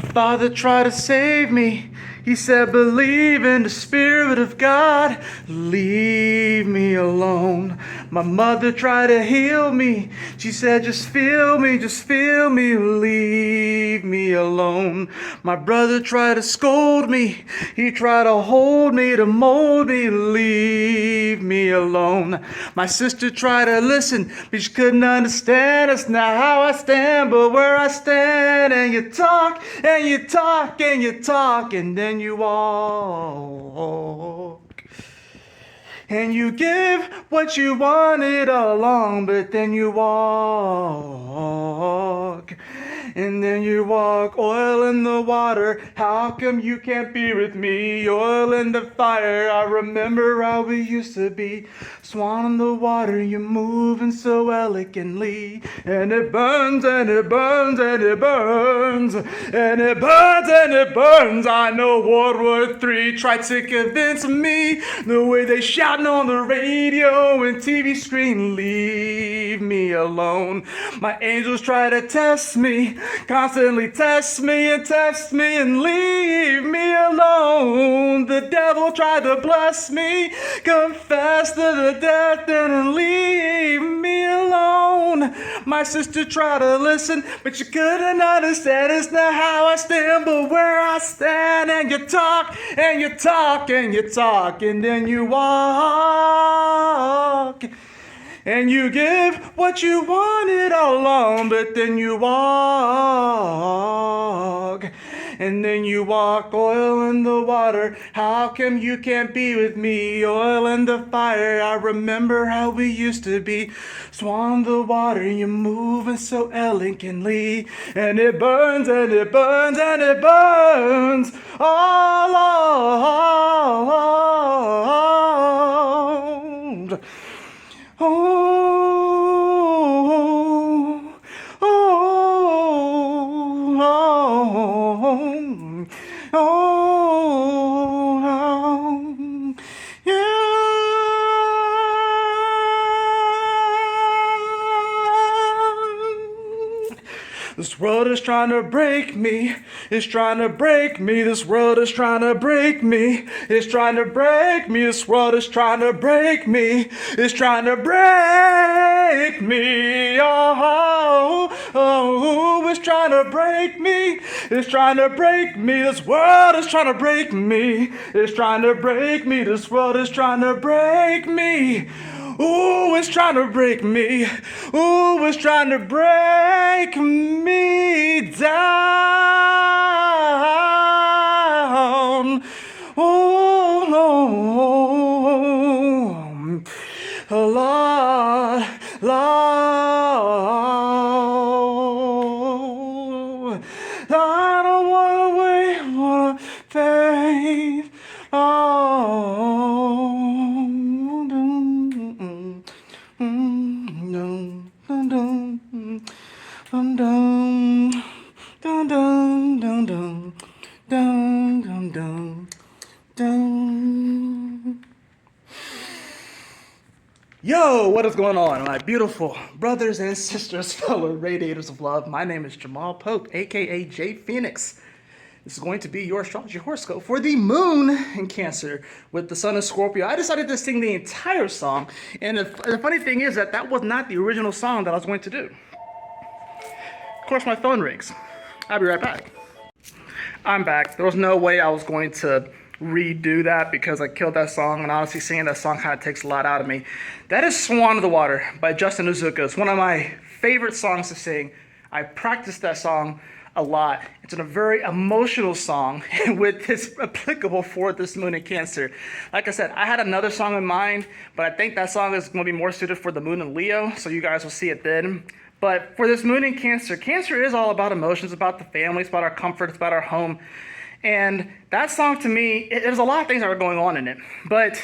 Father tried to save me. He said, believe in the Spirit of God. Leave me alone. My mother tried to heal me. She said, just feel me, leave me alone. My brother tried to scold me. He tried to hold me, to mold me, leave me alone. My sister tried to listen, but she couldn't understand. It's not how I stand, but where I stand. And you talk, and you talk, and you talk, and then you walk. And you give what you wanted all along, but then you walk. And then you walk, oil in the water. How come you can't be with me? Oil in the fire, I remember how we used to be. Swan in the water, you're moving so elegantly. And it burns, and it burns, and it burns. And it burns, and it burns. I know World War III tried to convince me. The way they shouting on the radio and TV screen, leave me alone. My angels try to test me, constantly test me and leave me alone. The devil tried to bless me, confess to the death and leave me alone. My sister tried to listen, but she couldn't understand. It's not how I stand, but where I stand. And you talk, and you talk, and you talk, and then you walk. And you give what you wanted all along, but then you walk. And then you walk, oil in the water. How come you can't be with me? Oil in the fire, I remember how we used to be. Swan in the water, you're moving so elegantly. And it burns, and it burns, and it burns all around. Oh, oh, oh, oh, yeah. This world is trying to break me. It's trying to break me. This world is trying to break me. It's trying to break me. This world is trying to break me. It's trying to break me. Oh, oh, it's trying to break me. It's trying to break me. This world is trying to break me. It's trying to break me. This world is trying to break me. Ooh, it's trying to break me. Ooh, it's trying to break me down. Oh, no. Lord, Lord, I don't want to wait for faith. Oh, dun, dun, dun, dun, dun, dun, dun, dun, dun, dun. Yo, what is going on, my beautiful brothers and sisters, fellow radiators of love? My name is Jamal Pope, aka J Phoenix. This is going to be your astrology horoscope for the moon in Cancer with the sun in Scorpio. I decided to sing the entire song, and the funny thing is that was not the original song that I was going to do. Of course, my phone rings. I'll be right back. I'm back. There was no way I was going to redo that because I killed that song, and honestly, singing that song kind of takes a lot out of me. That is Swan in the Water by Justin Nozuka. It's one of my favorite songs to sing. I practiced that song a lot. It's a very emotional song, with it's applicable for this moon in Cancer. Like I said, I had another song in mind, but I think that song is going to be more suited for the moon in Leo, so you guys will see it then. But for this moon in Cancer, Cancer is all about emotions, about the family, it's about our comfort, it's about our home. And that song to me, there's a lot of things that are going on in it, but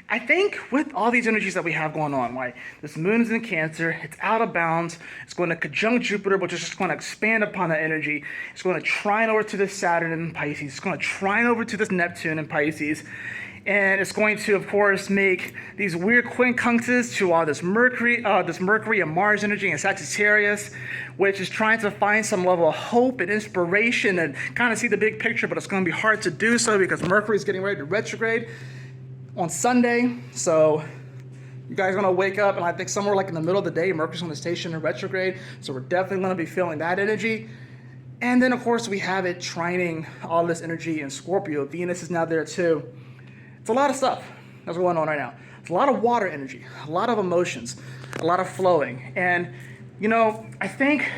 I think with all these energies that we have going on, like this moon is in Cancer, it's out of bounds, it's going to conjunct Jupiter, which is just going to expand upon that energy. It's going to trine over to this Saturn in Pisces. It's going to trine over to this Neptune in Pisces. And it's going to, of course, make these weird quincunxes to all this Mercury and Mars energy in Sagittarius, which is trying to find some level of hope and inspiration and kind of see the big picture, but it's going to be hard to do so because Mercury is getting ready to retrograde on Sunday. So you guys are going to wake up, and I think somewhere like in the middle of the day, Mercury's going to station in retrograde. So we're definitely going to be feeling that energy. And then, of course, we have it trining all this energy in Scorpio. Venus is now there, too. It's a lot of stuff that's going on right now. It's a lot of water energy, a lot of emotions, a lot of flowing. And, you know, I think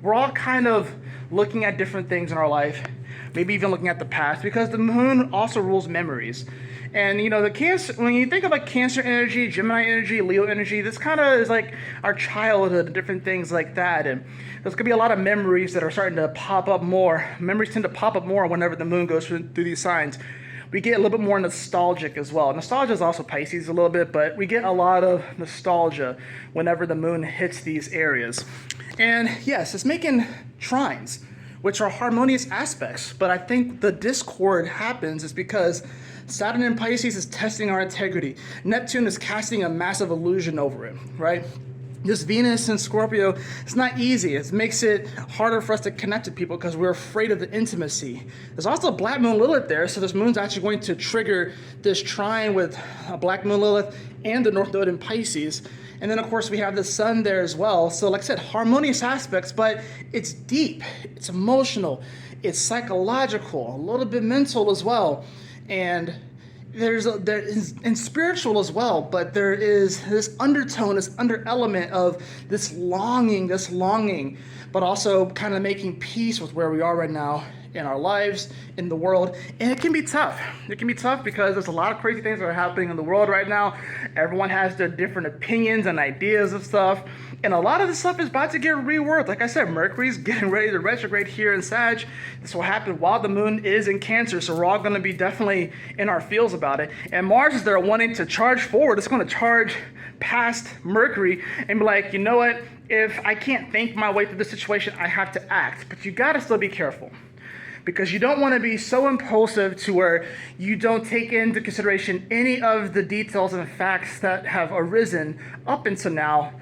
we're all kind of looking at different things in our life, maybe even looking at the past, because the moon also rules memories. And, you know, the Cancer, when you think of like Cancer energy, Gemini energy, Leo energy, this kind of is like our childhood and different things like that. And there's going to be a lot of memories that are starting to pop up more. Memories tend to pop up more whenever the moon goes through these signs. We get a little bit more nostalgic as well. Nostalgia is also Pisces a little bit, but we get a lot of nostalgia whenever the moon hits these areas. And yes, it's making trines, which are harmonious aspects. But I think the discord happens is because Saturn in Pisces is testing our integrity. Neptune is casting a massive illusion over it, right? This Venus in Scorpio, it's not easy. It makes it harder for us to connect to people because we're afraid of the intimacy. There's also a Black Moon Lilith there, so this moon's actually going to trigger this trine with a Black Moon Lilith and the North Node in Pisces. And then, of course, we have the Sun there as well. So, like I said, harmonious aspects, but it's deep, it's emotional, it's psychological, a little bit mental as well. And there is and spiritual as well, but there is this undertone, this under element of this longing, but also kind of making peace with where we are right now in our lives, in the world. And it can be tough. It can be tough because there's a lot of crazy things that are happening in the world right now. Everyone has their different opinions and ideas of stuff. And a lot of this stuff is about to get reworked. Like I said, Mercury's getting ready to retrograde here in Sag. This will happen while the moon is in Cancer. So we're all going to be definitely in our feels about it. And Mars is there wanting to charge forward. It's going to charge past Mercury and be like, you know what? If I can't think my way through this situation, I have to act. But you got to still be careful, because you don't want to be so impulsive to where you don't take into consideration any of the details and facts that have arisen up until now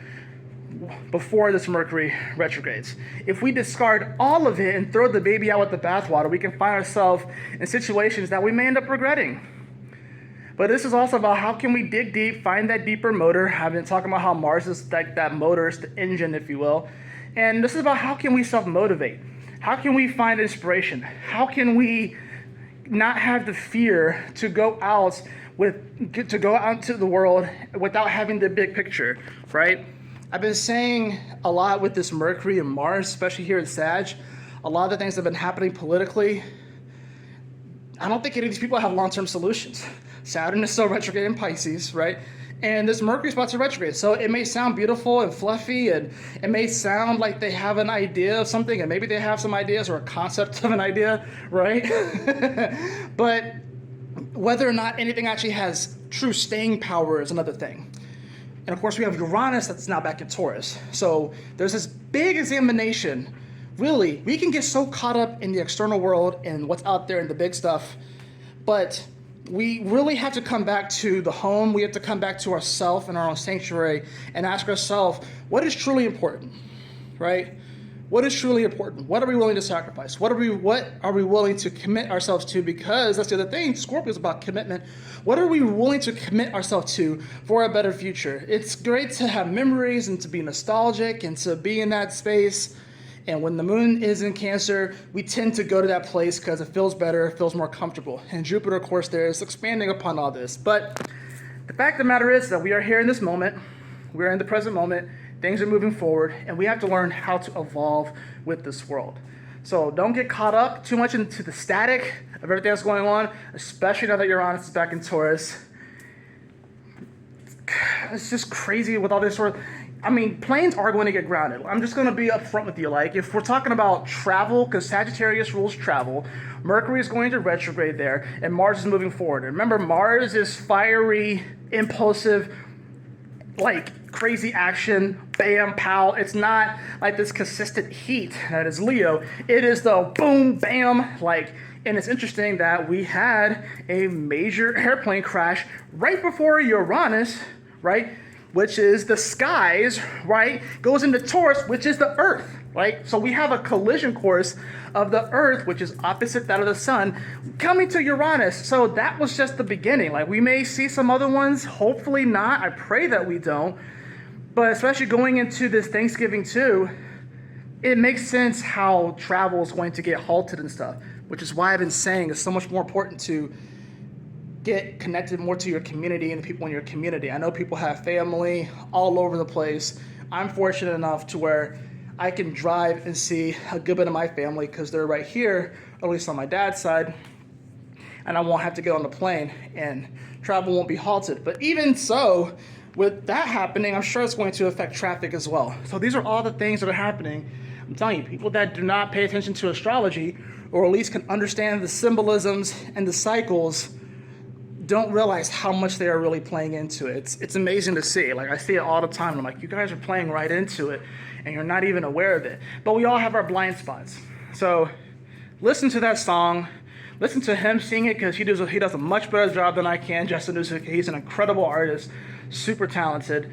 before this Mercury retrogrades. If we discard all of it and throw the baby out with the bathwater, we can find ourselves in situations that we may end up regretting. But this is also about how can we dig deep, find that deeper motor. I've been talking about how Mars is like that motor, it's the engine, if you will. And this is about how can we self-motivate? How can we find inspiration? How can we not have the fear to go out into the world without having the big picture, right? I've been saying a lot with this Mercury and Mars, especially here in Sag, a lot of the things that have been happening politically, I don't think any of these people have long-term solutions. Saturn is still retrograde in Pisces, right? And this Mercury is about to retrograde. So it may sound beautiful and fluffy, and it may sound like they have an idea of something, and maybe they have some ideas or a concept of an idea, right? But whether or not anything actually has true staying power is another thing. And of course, we have Uranus that's now back in Taurus. So there's this big examination. Really, we can get so caught up in the external world and what's out there and the big stuff, but we really have to come back to the home. We have to come back to ourselves and our own sanctuary and ask ourselves, what is truly important, right? What is truly important? What are we willing to sacrifice? What are we willing to commit ourselves to? Because that's the other thing, Scorpio is about commitment. What are we willing to commit ourselves to for a better future? It's great to have memories and to be nostalgic and to be in that space. And when the moon is in Cancer, we tend to go to that place because it feels better, it feels more comfortable. And Jupiter, of course, there is expanding upon all this. But the fact of the matter is that we are here in this moment. We're in the present moment. Things are moving forward, and we have to learn how to evolve with this world. So don't get caught up too much into the static of everything that's going on, especially now that Uranus is back in Taurus. It's just crazy with all this sort of... I mean, planes are going to get grounded. I'm just going to be upfront with you. Like, if we're talking about travel, because Sagittarius rules travel, Mercury is going to retrograde there, and Mars is moving forward. And remember, Mars is fiery, impulsive, like crazy action, bam, pow. It's not like this consistent heat that is Leo. It is the boom, bam, like And it's interesting that we had a major airplane crash right before Uranus, right, which is the skies, right, goes into Taurus, which is the Earth, right? So we have a collision course of the Earth, which is opposite that of the sun, coming to Uranus. So that was just the beginning. Like, we may see some other ones, hopefully not. I pray that we don't. But especially going into this Thanksgiving too, it makes sense how travel is going to get halted and stuff, which is why I've been saying it's so much more important to get connected more to your community and the people in your community. I know people have family all over the place. I'm fortunate enough to where I can drive and see a good bit of my family because they're right here, at least on my dad's side, and I won't have to get on the plane and travel won't be halted. But even so, with that happening, I'm sure it's going to affect traffic as well. So these are all the things that are happening. I'm telling you, people that do not pay attention to astrology, or at least can understand the symbolisms and the cycles, don't realize how much they are really playing into it. It's amazing to see. Like, I see it all the time. And I'm like, you guys are playing right into it, and you're not even aware of it. But we all have our blind spots. So listen to that song. Listen to him sing it, because he does a much better job than I can. Justin Nozuka, he's an incredible artist, super talented.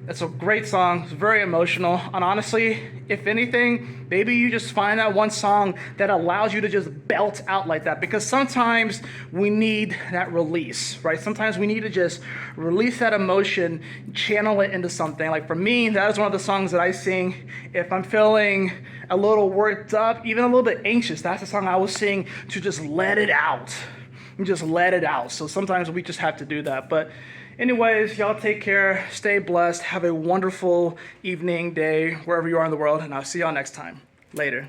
It's a great song. It's very emotional. And honestly, if anything, maybe you just find that one song that allows you to just belt out like that. Because sometimes we need that release, right? Sometimes we need to just release that emotion, channel it into something. Like, for me, that is one of the songs that I sing if I'm feeling a little worked up, even a little bit anxious. That's the song I will sing to just let it out. And just let it out. So sometimes we just have to do that. But anyways, y'all take care, stay blessed, have a wonderful evening, day, wherever you are in the world, and I'll see y'all next time. Later.